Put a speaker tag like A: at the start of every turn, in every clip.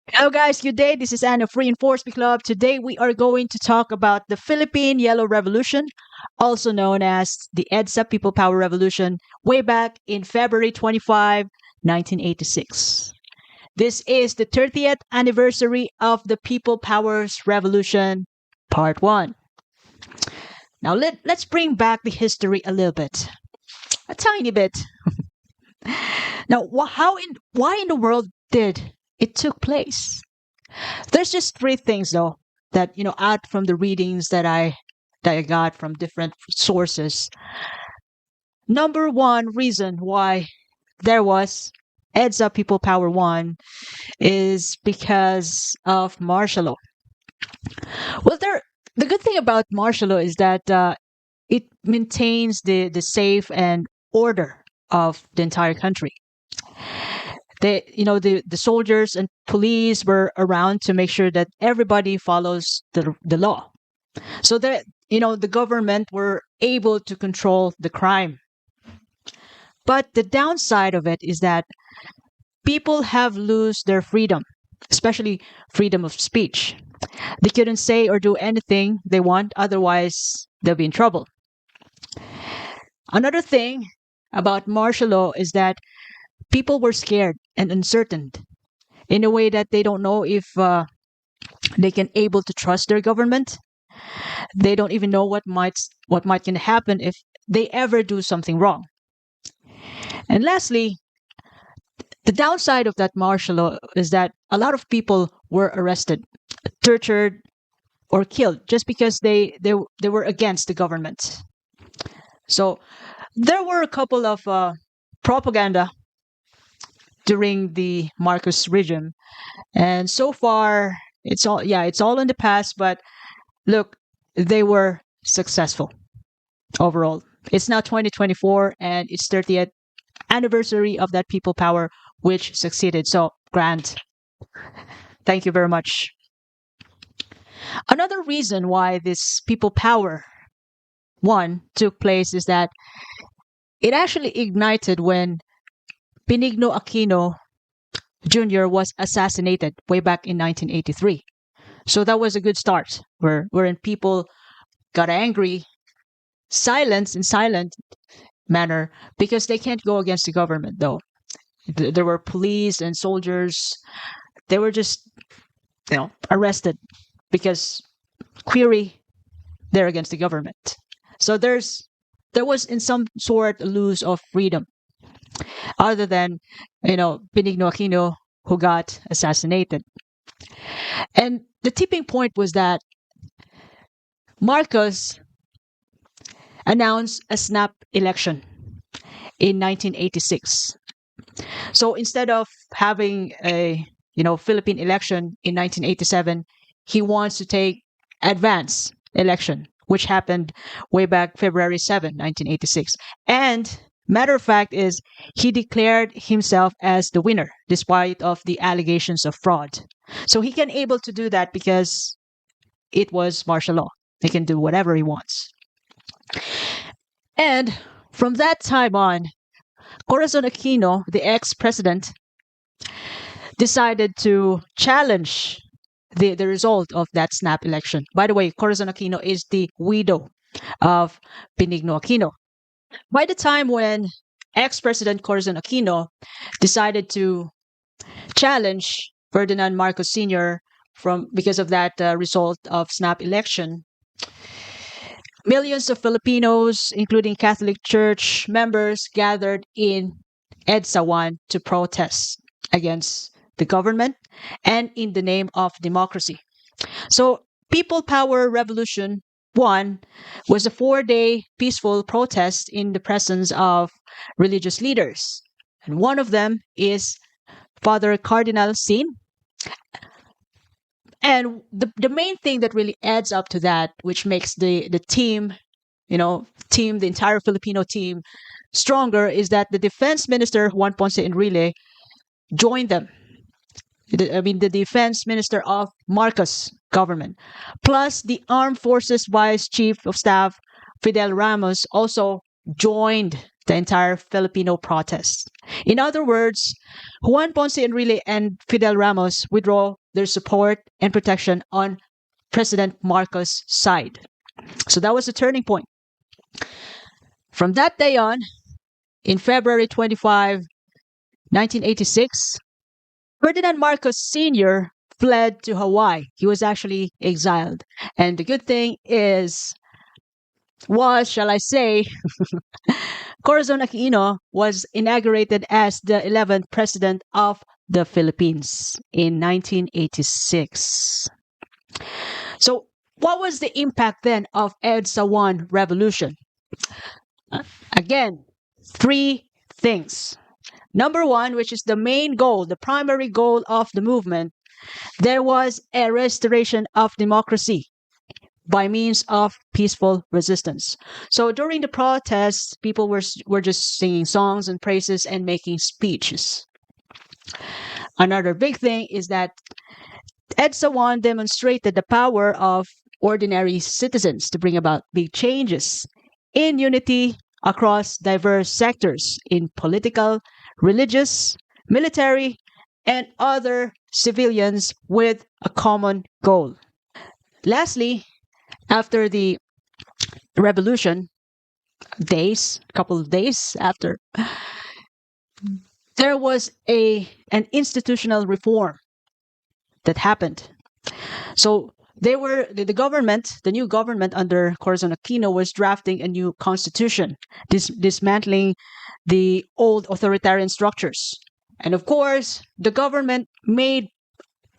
A: Hello, guys. Good day. This is Anna of Reinforcement Club. Today, we are going to talk about the Philippine Yellow Revolution, also known as the EDSA People Power Revolution, way back in February 25, 1986. This is the 30th anniversary of the People Powers Revolution, Part 1. Now, let's bring back the history a little bit, a tiny bit. Now, why in the world did it took place? There's just three things though that out from the readings that I got from different sources. Number one reason why there was EDSA People Power 1 is because of martial law. Well, the good thing about martial law is that it maintains the safe and order of the entire country. The soldiers and police were around to make sure that everybody follows the law. So that the government were able to control the crime. But the downside of it is that people have lost their freedom, especially freedom of speech. They couldn't say or do anything they want, otherwise they'll be in trouble. Another thing about martial law is that people were scared and uncertain in a way that they don't know if they can able to trust their government. They don't even know what might can happen if they ever do something wrong. And lastly, the downside of that martial law is that a lot of people were arrested, tortured, or killed just because they were against the government. So there were a couple of propaganda during the Marcos regime, and so far it's all in the past. But look, they were successful overall. It's now 2024, and it's 30th anniversary of that people power which succeeded. So grand. Thank you very much. Another reason why this people power 1 took place is that it actually ignited when Benigno Aquino Jr. was assassinated way back in 1983. So that was a good start, wherein people got angry, in silent manner, because they can't go against the government. Though there were police and soldiers, they were just arrested because they're against the government. So there was in some sort a loss of freedom, other than Benigno Aquino, who got assassinated. And the tipping point was that Marcos announced a snap election in 1986. So instead of having a Philippine election in 1987, he wants to take advance election, which happened way back February 7, 1986. And matter of fact is he declared himself as the winner despite of the allegations of fraud. So he can able to do that because it was martial law. He can do whatever he wants. And from that time on, Corazon Aquino, the ex-president, decided to challenge the result of that snap election. By the way, Corazon Aquino is the widow of Benigno Aquino. By the time when ex-president Corazon Aquino decided to challenge Ferdinand Marcos Sr. because of that result of snap election, millions of Filipinos, including Catholic Church members, gathered in EDSA 1 to protest against the government and in the name of democracy. So People Power Revolution 1 was a 4-day peaceful protest in the presence of religious leaders. And one of them is Father Cardinal Sin. And the main thing that really adds up to that, which makes the team, the entire Filipino team stronger, is that the defense minister, Juan Ponce Enrile, joined them. The defense minister of Marcos government, plus the Armed Forces Vice Chief of Staff, Fidel Ramos, also joined the entire Filipino protest. In other words, Juan Ponce Enrile and Fidel Ramos withdraw their support and protection on President Marcos' side. So that was the turning point. From that day on, in February 25, 1986, Ferdinand Marcos Sr. fled to Hawaii. He was actually exiled. And the good thing shall I say, Corazon Aquino was inaugurated as the 11th president of the Philippines in 1986. So, what was the impact then of EDSA 1 revolution? Again, three things. Number one, which is the main goal, the primary goal of the movement, there was a restoration of democracy by means of peaceful resistance. So during the protests, people were just singing songs and praises and making speeches. Another big thing is that EDSA 1 demonstrated the power of ordinary citizens to bring about big changes in unity across diverse sectors in political, religious, military, and other civilians with a common goal. Lastly, after the revolution, a couple of days after, there was an institutional reform that happened. So the government, the new government under Corazon Aquino, was drafting a new constitution, dismantling the old authoritarian structures. And of course, the government made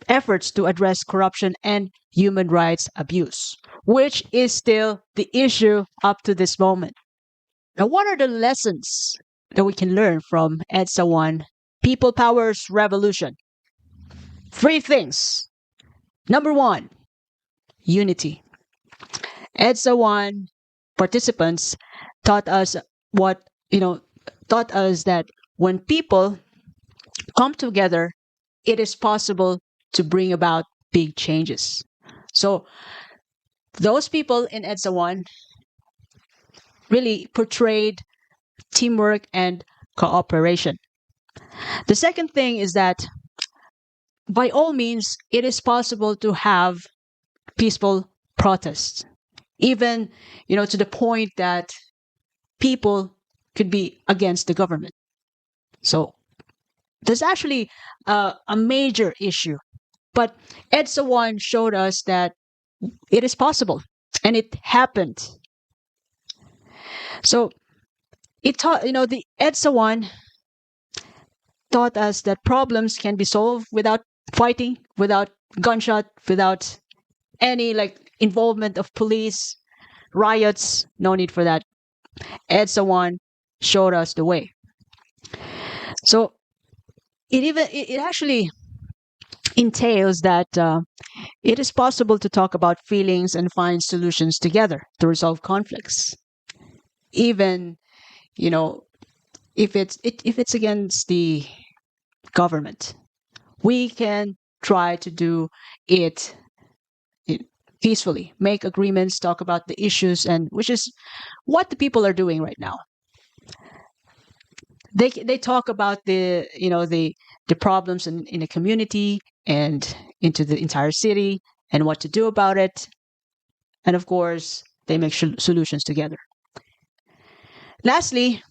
A: efforts to address corruption and human rights abuse, which is still the issue up to this moment. Now, what are the lessons that we can learn from EDSA 1 People Powers Revolution? Three things. Number one, unity. EDSA 1 participants taught us that when people come together, it is possible to bring about big changes. So those people in EDSA 1 really portrayed teamwork and cooperation. The second thing is that by all means, it is possible to have peaceful protests, even to the point that people could be against the government. So there's actually a major issue, but EDSA 1 showed us that it is possible, and it happened. So it taught, the EDSA 1 taught us that problems can be solved without fighting, without gunshot, without any involvement of police, riots. No need for that. EDSA 1 showed us the way. So it actually entails that it is possible to talk about feelings and find solutions together to resolve conflicts, even if it's against the government. We can try to do it peacefully, make agreements, talk about the issues, and which is what the people are doing right now. They talk about the problems in the community and into the entire city and what to do about it, and of course they make solutions together. Lastly,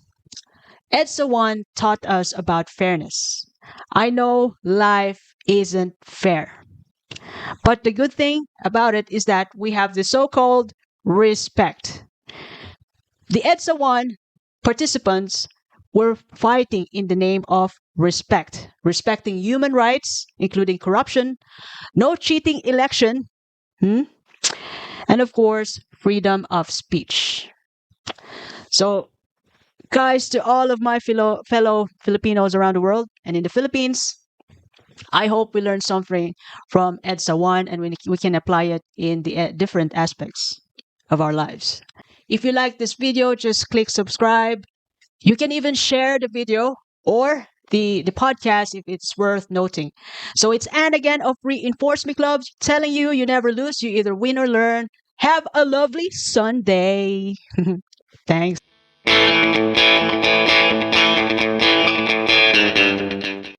A: EDSA 1 taught us about fairness. I know life isn't fair, but the good thing about it is that we have the so-called respect. The EDSA 1 participants were fighting in the name of respect, respecting human rights, including corruption, no cheating election, and of course, freedom of speech. So, guys, to all of my fellow Filipinos around the world and in the Philippines, I hope we learned something from EDSA 1 and we can apply it in the different aspects of our lives. If you like this video, just click subscribe. You can even share the video or the podcast if it's worth noting. So it's Anne again of Reinforcement Club telling you never lose. You either win or learn. Have a lovely Sunday. Thanks.